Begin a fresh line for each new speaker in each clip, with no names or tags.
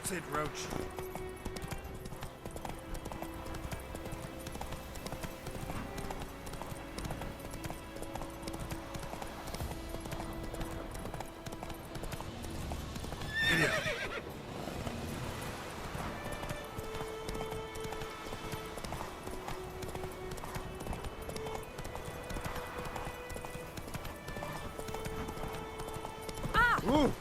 That's it, Roach. In here. Ooh.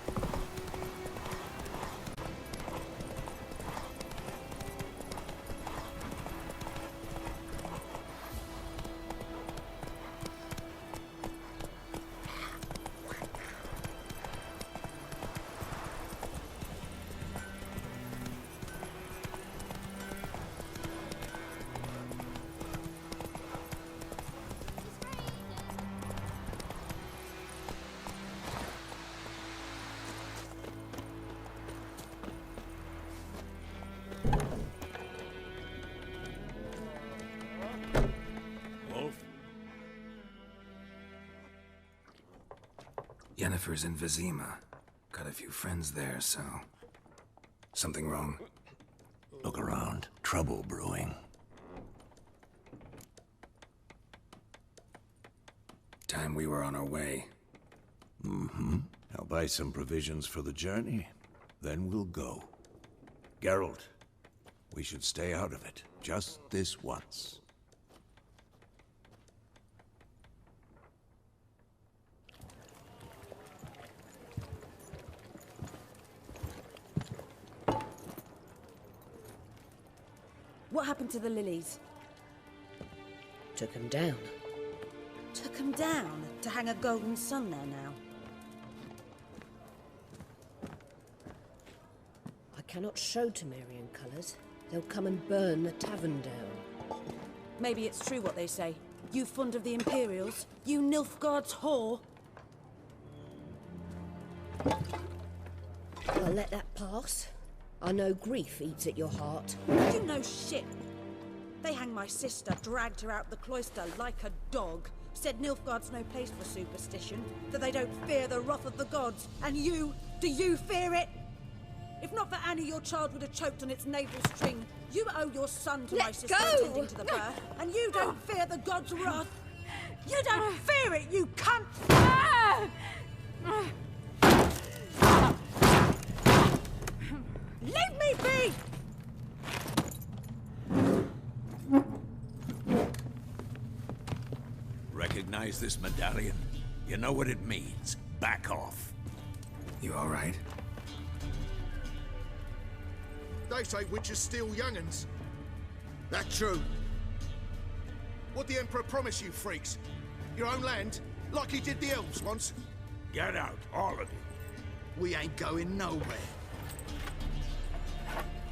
Yennefer's in Vizima. Got a few friends there, so... Something wrong?
Look around. Trouble brewing.
Time we were on our way.
Mm-hmm. I'll buy some provisions for the journey. Then we'll go. Geralt, we should stay out of it. Just this once.
What happened to the lilies?
Took him down.
Took them down to hang a golden sun there now.
I cannot show Temerian colours. They'll come and burn the tavern down.
Maybe it's true what they say. You fond of the Imperials? You Nilfgaard's whore?
I'll let that pass. I know grief eats at your heart.
You know shit. They hanged my sister, dragged her out the cloister like a dog. Said Nilfgaard's no place for superstition, that they don't fear the wrath of the gods. And you, do you fear it? If not for Annie, your child would have choked on its navel string. You owe your son to my sister attending to the birth, and you don't fear the gods' wrath. You don't fear it, you cunt! Leave me be!
Recognize this medallion? You know what it means. Back off.
You all right?
They say witches steal young'uns. That true? What the Emperor promise you, freaks? Your own land? Like he did the elves once?
Get out, all of you.
We ain't going nowhere.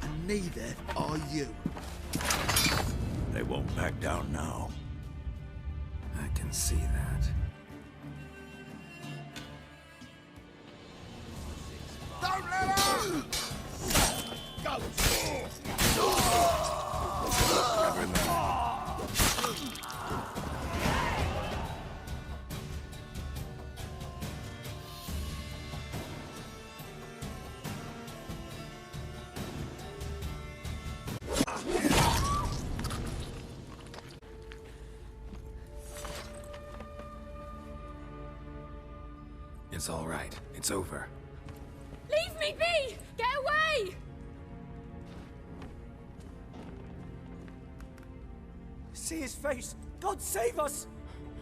And neither are you.
They won't back down now.
I can see that.
Don't let her! Go!
Cover them. It's all right. It's over.
Leave me be! Get away!
See his face! God save us!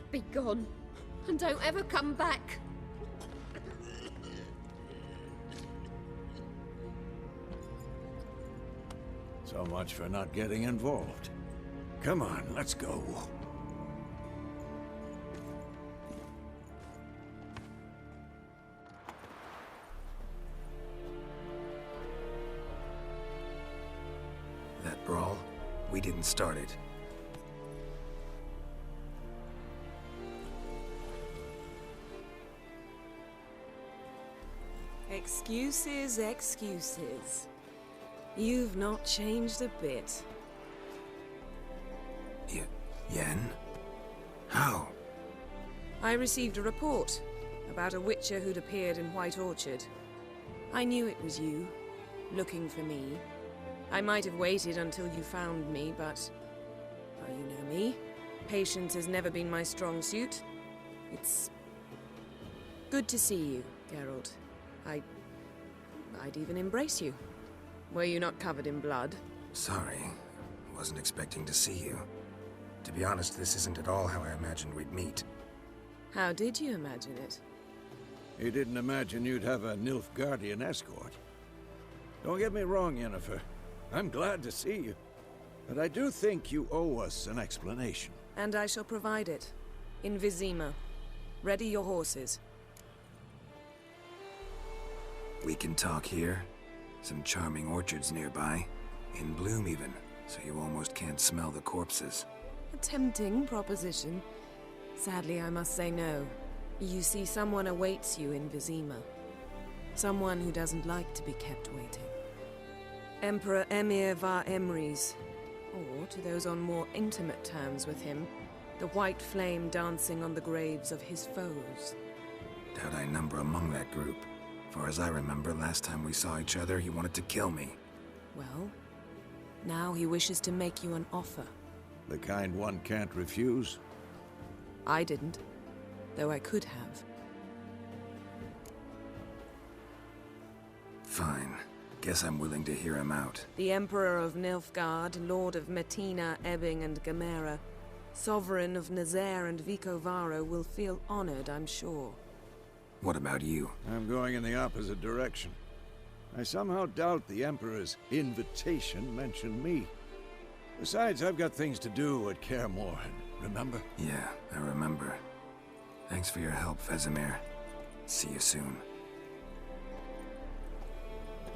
Be gone, and don't ever come back.
So much for not getting involved. Come on, let's go.
That brawl, we didn't start it.
Excuses, excuses. You've not changed a bit.
Yen? How?
I received a report about a witcher who'd appeared in White Orchard. I knew it was you. looking for me. I might have waited until you found me, but... well, you know me. Patience has never been my strong suit. It's... good to see you, Geralt. I'd even embrace you. Were you not covered in blood?
Sorry. Wasn't expecting to see you. To be honest, this isn't at all how I imagined we'd meet.
How did you imagine it?
He didn't imagine you'd have a Nilfgaardian escort. Don't get me wrong, Yennefer. I'm glad to see you. But I do think you owe us an explanation.
And I shall provide it. In Vizima. Ready your horses.
We can talk here. Some charming orchards nearby. In bloom even, so you almost can't smell the corpses.
A tempting proposition. Sadly, I must say no. You see, someone awaits you in Vizima. Someone who doesn't like to be kept waiting. Emperor Emir var Emrys. Or, to those on more intimate terms with him, the white flame dancing on the graves of his foes.
Doubt I number among that group. For as I remember, last time we saw each other, he wanted to kill me.
Well, now he wishes to make you an offer.
The kind one can't refuse?
I didn't, though I could have.
Fine. Guess I'm willing to hear him out.
The Emperor of Nilfgaard, Lord of Metina, Ebbing, and Gamera, Sovereign of Nazaire and Vicovaro, will feel honored, I'm sure.
What about you?
I'm going in the opposite direction. I somehow doubt the Emperor's invitation mentioned me. Besides, I've got things to do at Kaer Morhen, remember?
Yeah, I remember. Thanks for your help, Vesemir. See you soon.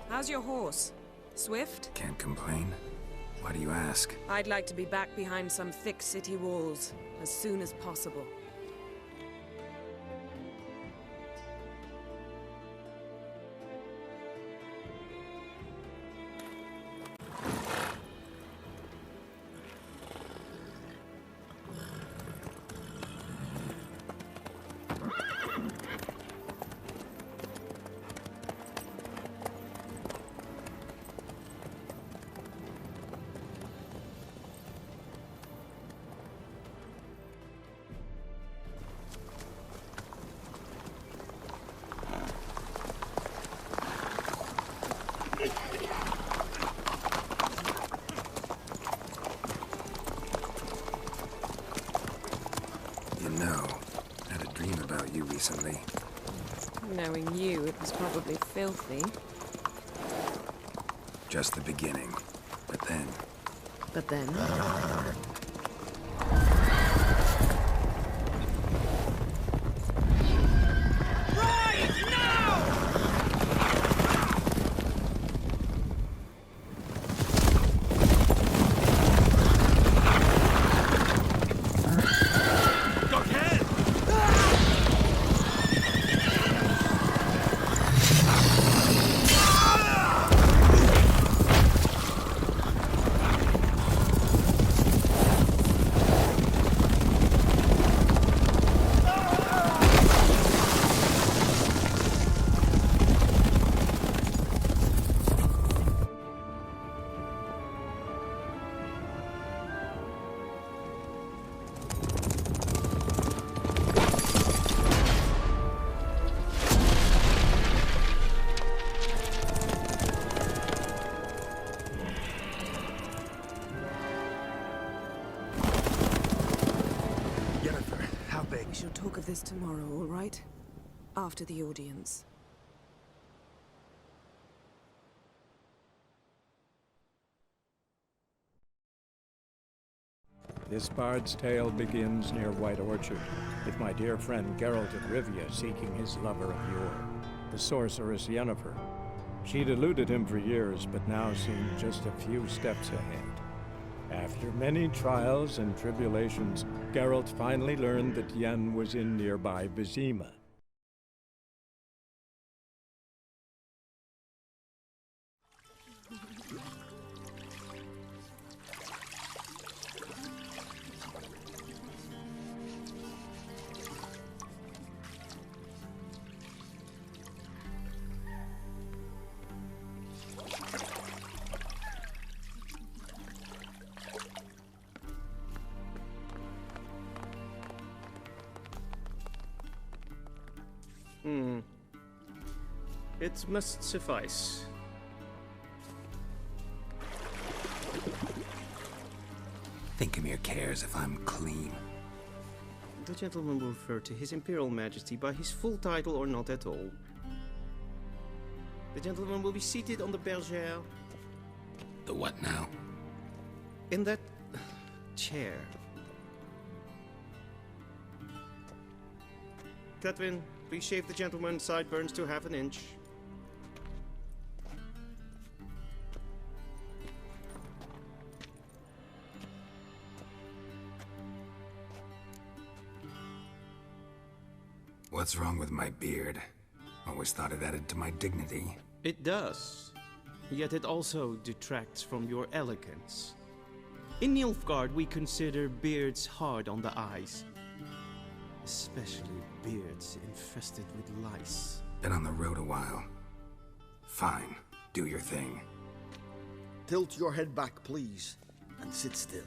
How's your horse? Swift?
Can't complain. Why do you ask?
I'd like to be back behind some thick city walls, as soon as possible.
Recently.
Knowing you, it was probably filthy.
Just the beginning. But then...
But then? We shall talk of this tomorrow, all right? After the audience.
This bard's tale begins near White Orchard, with my dear friend Geralt of Rivia seeking his lover of yore, the sorceress Yennefer. She'd eluded him for years, but now seemed just a few steps ahead. After many trials and tribulations, Geralt finally learned that Yen was in nearby Vizima.
It must suffice.
Thinkamere cares if I'm clean.
The gentleman will refer to His Imperial Majesty by his full title or not at all. The gentleman will be seated on the bergère.
The what now?
In that chair. Catwin, please shave the gentleman's sideburns to half an inch.
What's wrong with my beard? Always thought it added to my dignity.
It does. Yet it also detracts from your elegance. In Nilfgaard, we consider beards hard on the eyes. Especially beards infested with lice.
Been on the road a while. Fine, do your thing.
Tilt your head back, please, and sit still.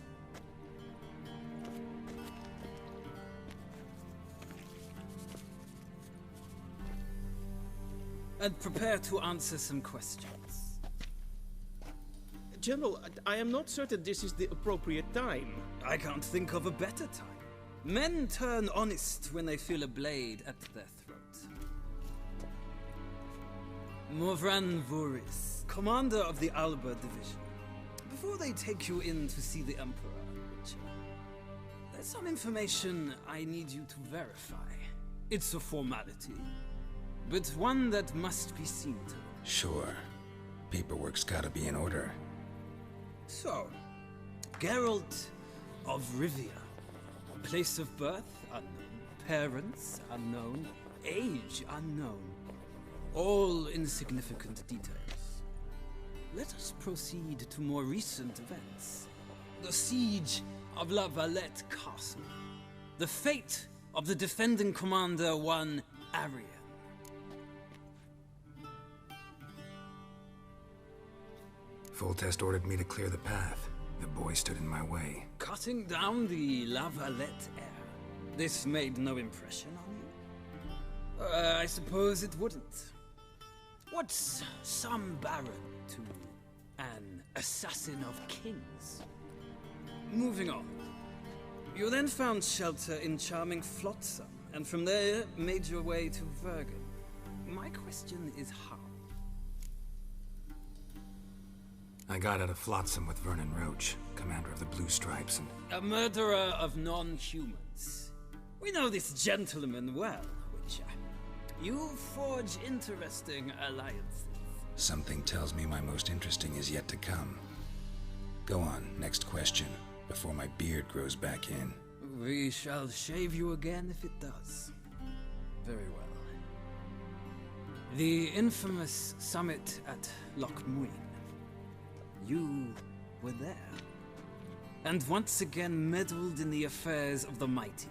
And prepare to answer some questions.
General, I am not certain this is the appropriate time.
I can't think of a better time. Men turn honest when they feel a blade at their throat. Morvran Voris, commander of the Alba Division. Before they take you in to see the Emperor, Witcher, there's some information I need you to verify. It's a formality, but one that must be seen to.
Sure. Paperwork's gotta be in order.
So, Geralt of Rivia. Place of birth unknown. Parents unknown. Age unknown. All insignificant details. Let us proceed to more recent events. The siege of La Valette Castle. The fate of the defending commander, one Arian.
Full Test ordered me to clear the path. The boy stood in my way.
Cutting down the La Valette heir. This made no impression on you? I suppose it wouldn't. What's some baron to an assassin of kings? Moving on. You then found shelter in charming Flotsam, and from there made your way to Vergen. My question is how?
I got out of Flotsam with Vernon Roach, commander of the Blue Stripes, and...
A murderer of non-humans. We know this gentleman well, Witcher. You forge interesting alliances.
Something tells me my most interesting is yet to come. Go on, next question, before my beard grows back in.
We shall shave you again if it does. Very well. The infamous summit at Loch Muin. You were there. And once again meddled in the affairs of the mighty.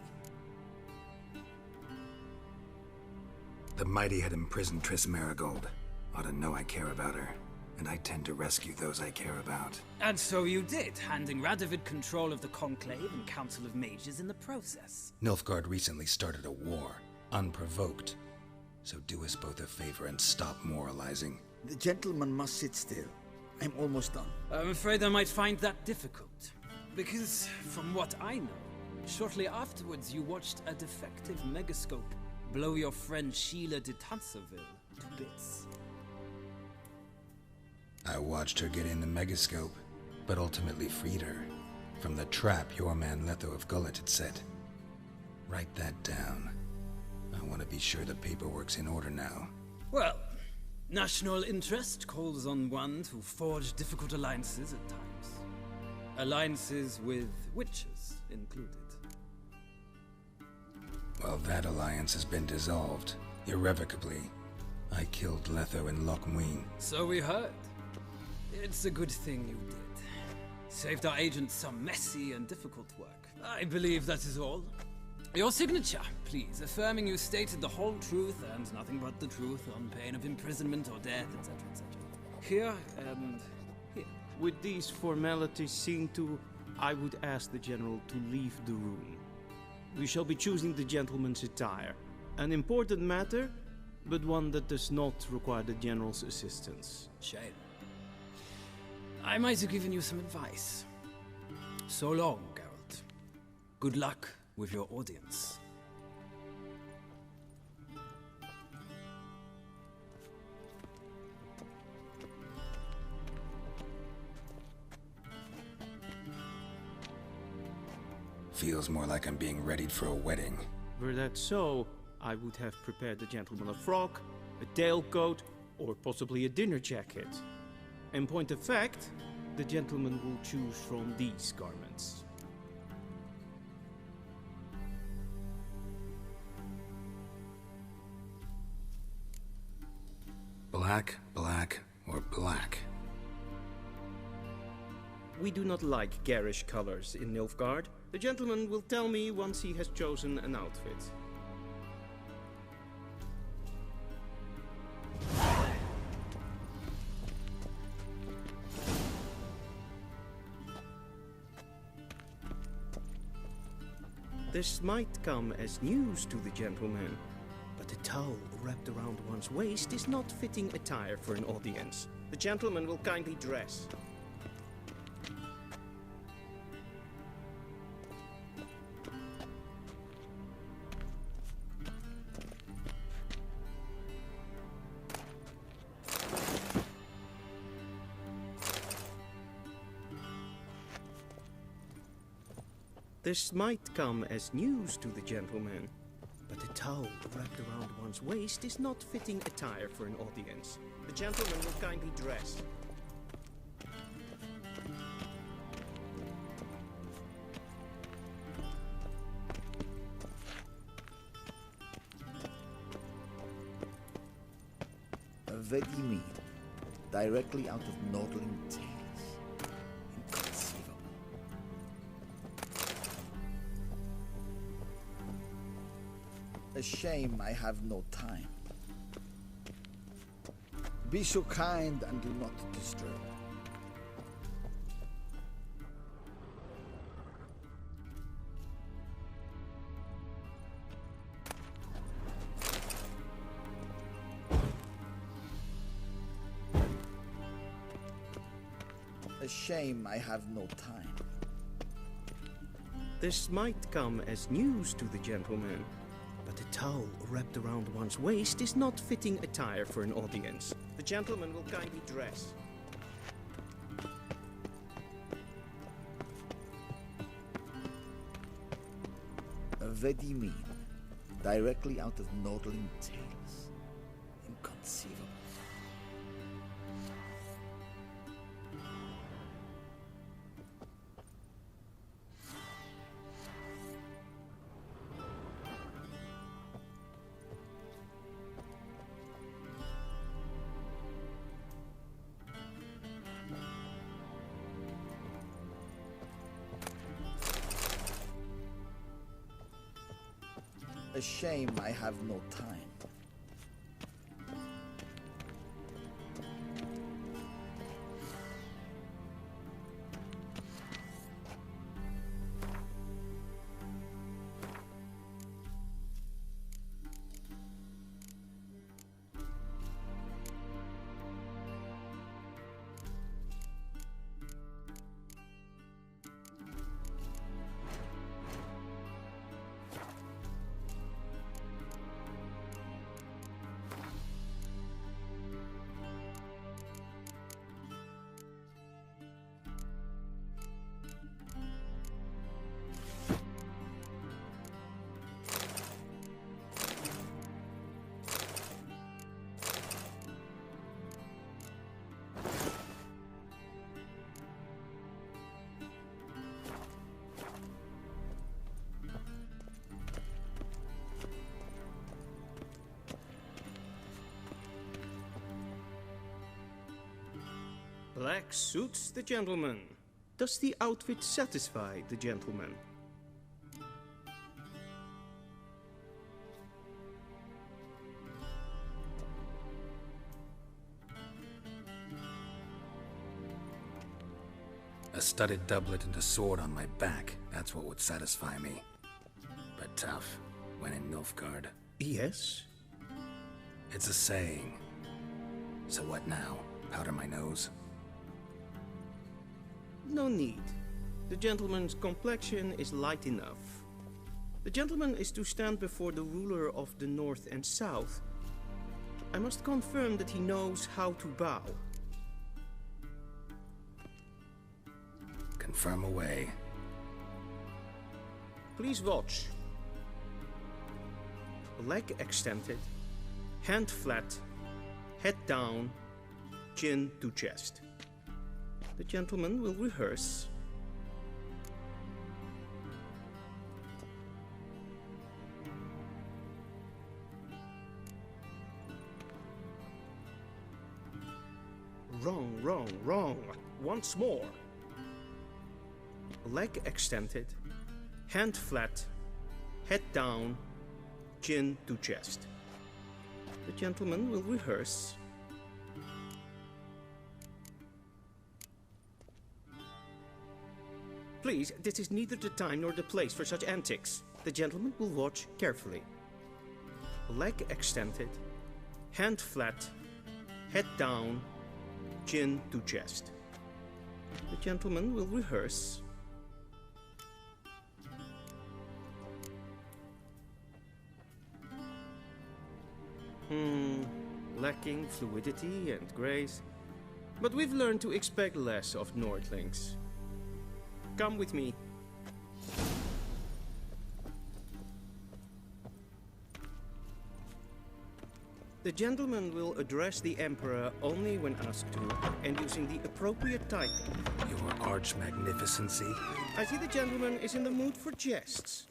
The mighty had imprisoned Triss Marigold. Ought to know I care about her. And I tend to rescue those I care about.
And so you did, handing Radovid control of the Conclave and Council of Mages in the process.
Nilfgaard recently started a war, unprovoked. So do us both a favor and stop moralizing.
The gentleman must sit still. I'm almost done.
I'm afraid I might find that difficult. Because, from what I know, shortly afterwards you watched a defective megascope blow your friend Sheila de Tanserville to bits.
I watched her get in the megascope, but ultimately freed her from the trap your man Letho of Gullet had set. Write that down. I want to be sure the paperwork's in order now.
Well, national interest calls on one to forge difficult alliances at times. Alliances with witches included.
Well, that alliance has been dissolved, irrevocably. I killed Letho in Loch Muin.
So we heard. It's a good thing you did. Saved our agent some messy and difficult work. I believe that is all. Your signature, please, affirming you stated the whole truth and nothing but the truth on pain of imprisonment or death, etc., etc. Here and here.
With these formalities seen to, I would ask the General to leave the room. We shall be choosing the gentleman's attire. An important matter, but one that does not require the General's assistance.
Shame. I might have given you some advice. So long, Geralt. Good luck with your audience.
Feels more like I'm being readied for a wedding.
Were that so, I would have prepared the gentleman a frock, a tailcoat, or possibly a dinner jacket. In point of fact, the gentleman will choose from these garments.
Black, black, or black?
We do not like garish colors in Nilfgaard. The gentleman will tell me once he has chosen an outfit. This might come as news to the gentleman, but a towel wrapped around one's waist is not fitting attire for an audience. The gentleman will kindly dress. This might come as news to the gentleman, but a towel wrapped around one's waist is not fitting attire for an audience. The gentleman will kindly dress.
A ready meal, directly out of Nordling tales. Inconceivable. A shame I have no time. Be so kind and do not disturb. A shame I have no time.
This might come as news to the gentleman, but a towel wrapped around one's waist is not fitting attire for an audience. The gentleman will kindly dress.
A ready meal, directly out of Nordling tales. Inconceivable. A shame I have no time.
Black suits the gentleman. Does the outfit satisfy the gentleman?
A studded doublet and a sword on my back, that's what would satisfy me. But tough, when in Nilfgaard.
Yes.
It's a saying. So what now? Powder my nose?
No need. The gentleman's complexion is light enough. The gentleman is to stand before the ruler of the North and South. I must confirm that he knows how to bow.
Confirm away.
Please watch. Leg extended, hand flat, head down, chin to chest. The gentleman will rehearse. Wrong, wrong, wrong. Once more. Leg extended, hand flat, head down, chin to chest. The gentleman will rehearse. Please, this is neither the time nor the place for such antics. The gentleman will watch carefully. Leg extended, hand flat, head down, chin to chest. The gentleman will rehearse. Lacking fluidity and grace. But we've learned to expect less of Nordlings. Come with me. The gentleman will address the Emperor only when asked to, and using the appropriate title.
Your arch-magnificency?
I see the gentleman is in the mood for jests.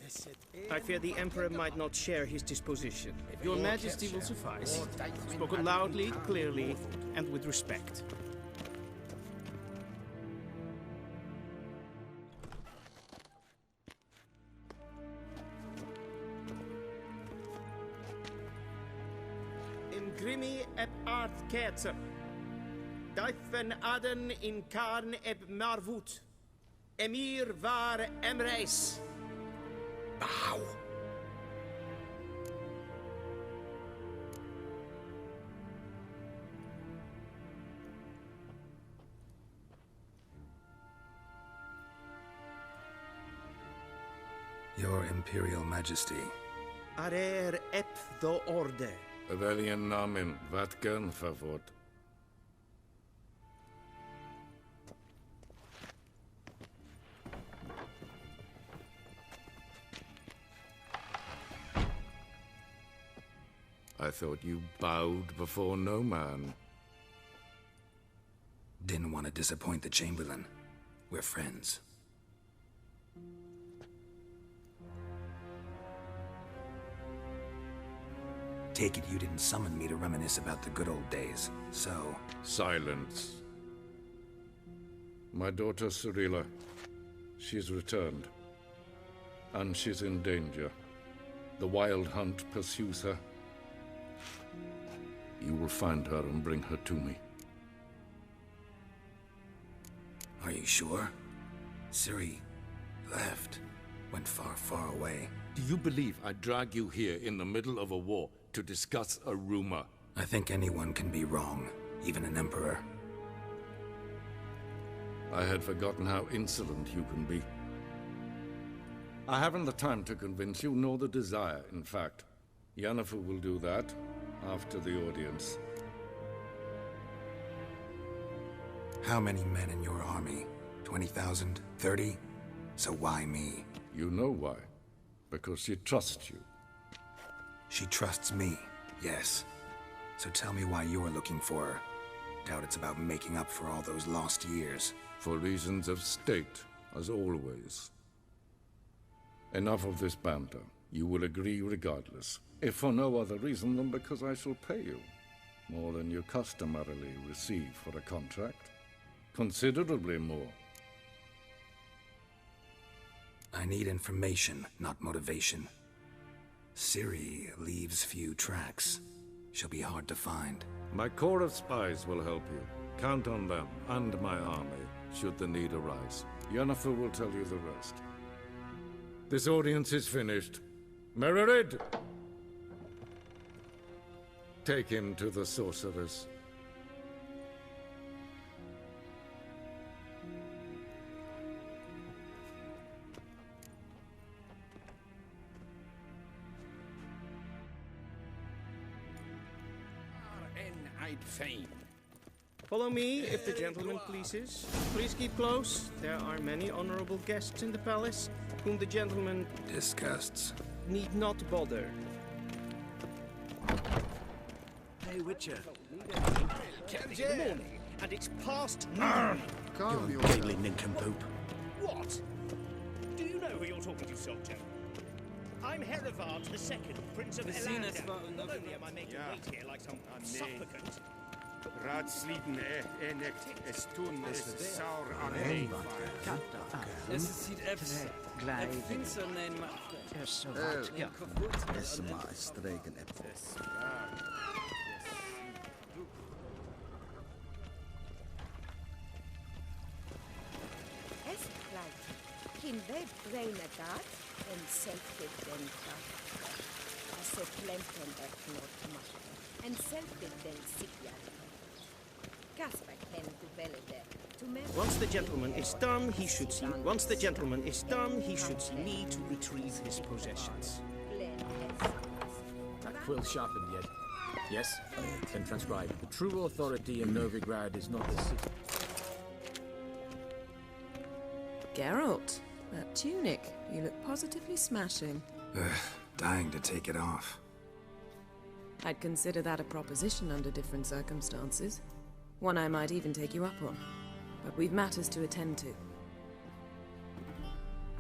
I fear the Emperor might not share his disposition. Your Majesty will suffice. Spoken loudly, clearly, and with respect. Grimi eb art ketzer. Dijfen aden in karn eb marvoet. Emir var emreis.
Bow. Your Imperial Majesty.
Arer eb the orde.
Welchen Namen? Wat gern verwort? I thought you bowed before no man.
Didn't want to disappoint the Chamberlain. We're friends. Take it you didn't summon me to reminisce about the good old days, so...
Silence. My daughter Cyrilla, she's returned. And she's in danger. The Wild Hunt pursues her. You will find her and bring her to me.
Are you sure? Ciri left. Went far, far away.
Do you believe I'd drag you here in the middle of a war to discuss a rumor?
I think anyone can be wrong, even an emperor.
I had forgotten how insolent you can be. I haven't the time to convince you, nor the desire, in fact. Yennefer will do that after the audience.
How many men in your army? 20,000? 30? So why me?
You know why. Because she trusts you.
She trusts me, yes. So tell me why you're looking for her. Doubt it's about making up for all those lost years.
For reasons of state, as always. Enough of this banter. You will agree regardless. If for no other reason than because I shall pay you. More than you customarily receive for a contract. Considerably more.
I need information, not motivation. Ciri leaves few tracks. She'll be hard to find.
My corps of spies will help you. Count on them, and my army, should the need arise. Yennefer will tell you the rest. This audience is finished. Mererid! Take him to the sorceress.
Follow me, if the gentleman pleases. Please keep close. There are many honorable guests in the palace, whom the gentleman
disgusts.
Need not bother.
Hey, Witcher.
It's in the morning, and it's past noon.
Calm your giggling nincompoop.
What? Do you know who you're talking to, soldier? I'm Herivard II, Prince of Elandar. Not only am I making wait here like some supplicant.
Raadsliden enekt es tun es saur aan mij.
Es sieht Apps. Finsternein macht.
Ja, so ja. Es maar streken Apps.
Es pleit. Kin we braine dat en self-defensa. As a plenton of not much. And self-defense sikja.
Once the gentleman is done, he should see. Once the gentleman is done, he should see me to retrieve his possessions.
That quill sharpened yet? Yes? Then transcribe. The true authority in Novigrad is not the city.
Geralt, that tunic. You look positively smashing.
Dying to take it off.
I'd consider that a proposition under different circumstances. One I might even take you up on. But we've matters to attend to.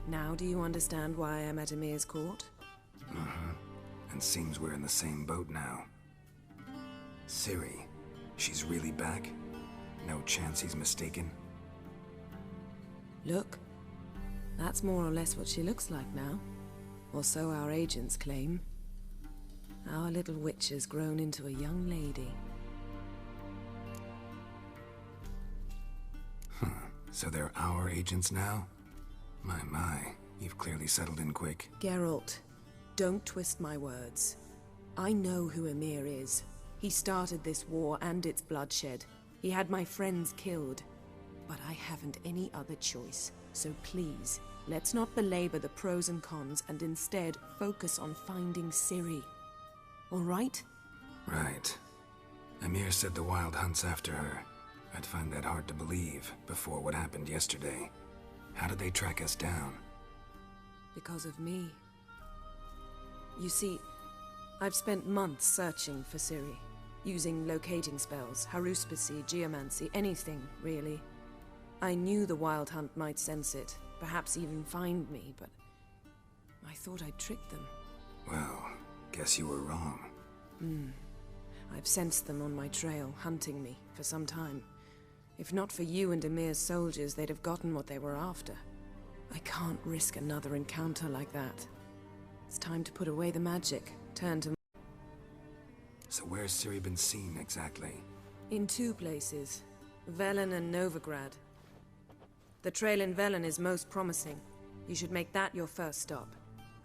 Now do you understand why I'm at Emir's court?
And seems we're in the same boat now. Ciri, she's really back? No chance he's mistaken?
Look. That's more or less what she looks like now. Or so our agents claim. Our little witch has grown into a young lady.
So they're our agents now? My, you've clearly settled in quick.
Geralt, don't twist my words. I know who Emir is. He started this war and its bloodshed. He had my friends killed. But I haven't any other choice. So please, let's not belabor the pros and cons and instead focus on finding Ciri. All right?
Right. Emir said the Wild hunts after her. I'd find that hard to believe before what happened yesterday. How did they track us down?
Because of me. You see, I've spent months searching for Ciri, using locating spells, haruspicy, geomancy, anything, really. I knew the Wild Hunt might sense it, perhaps even find me, but I thought I'd tricked them.
Well, guess you were wrong.
I've sensed them on my trail, hunting me, for some time. If not for you and Emir's soldiers, they'd have gotten what they were after. I can't risk another encounter like that. It's time to put away the magic, turn to...
So where's Ciri been seen, exactly?
In two places. Velen and Novigrad. The trail in Velen is most promising. You should make that your first stop.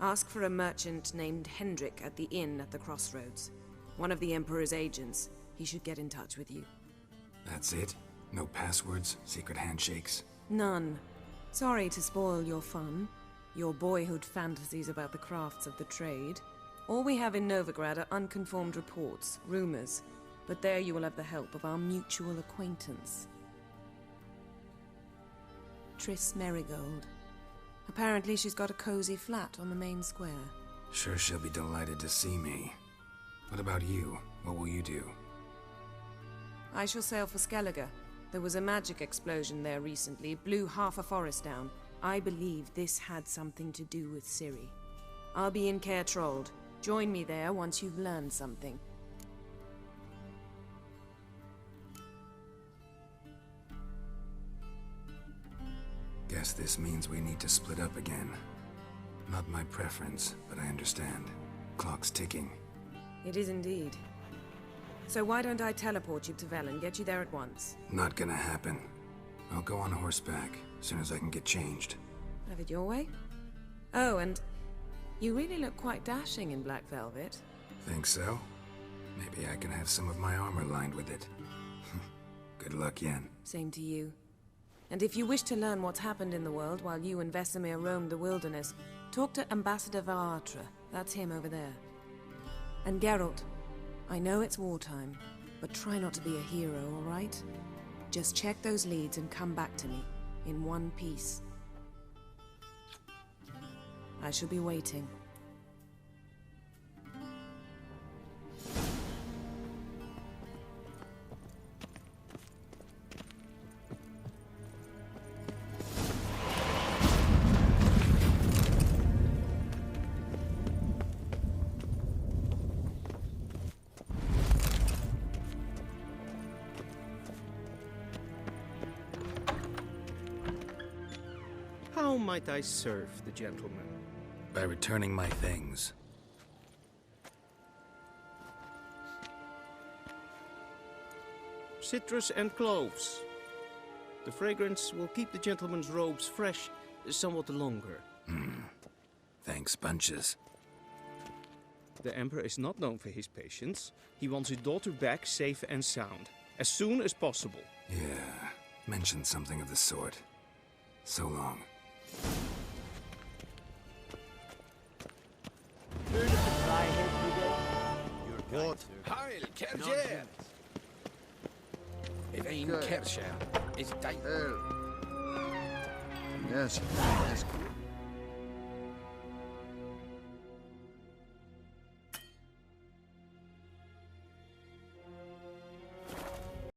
Ask for a merchant named Hendrik at the inn at the crossroads. One of the Emperor's agents. He should get in touch with you.
That's it? No passwords, secret handshakes?
None. Sorry to spoil your fun, your boyhood fantasies about the crafts of the trade. All we have in Novigrad are unconfirmed reports, rumors. But there you will have the help of our mutual acquaintance. Triss Merigold. Apparently she's got a cozy flat on the main square.
Sure she'll be delighted to see me. What about you? What will you do?
I shall sail for Skellige. There was a magic explosion there recently, blew half a forest down. I believe this had something to do with Ciri. I'll be in Caer Trold. Join me there once you've learned something.
Guess this means we need to split up again. Not my preference, but I understand. Clock's ticking.
It is indeed. So why don't I teleport you to Velen, get you there at once?
Not gonna happen. I'll go on horseback, as soon as I can get changed.
Have it your way? Oh, and you really look quite dashing in black velvet.
Think so? Maybe I can have some of my armor lined with it. Good luck, Yen.
Same to you. And if you wish to learn what's happened in the world while you and Vesemir roamed the wilderness, talk to Ambassador Varatra. That's him over there. And Geralt, I know it's wartime, but try not to be a hero, all right? Just check those leads and come back to me, in one piece. I shall be waiting.
How might I serve the gentleman?
By returning my things.
Citrus and cloves. The fragrance will keep the gentleman's robes fresh somewhat longer.
Thanks, bunches.
The Emperor is not known for his patience. He wants his daughter back safe and sound, as soon as possible.
Yeah, mentioned something of the sort. So long.
What?
Heil, Kerjer! Evein Kerjer is it
Yes,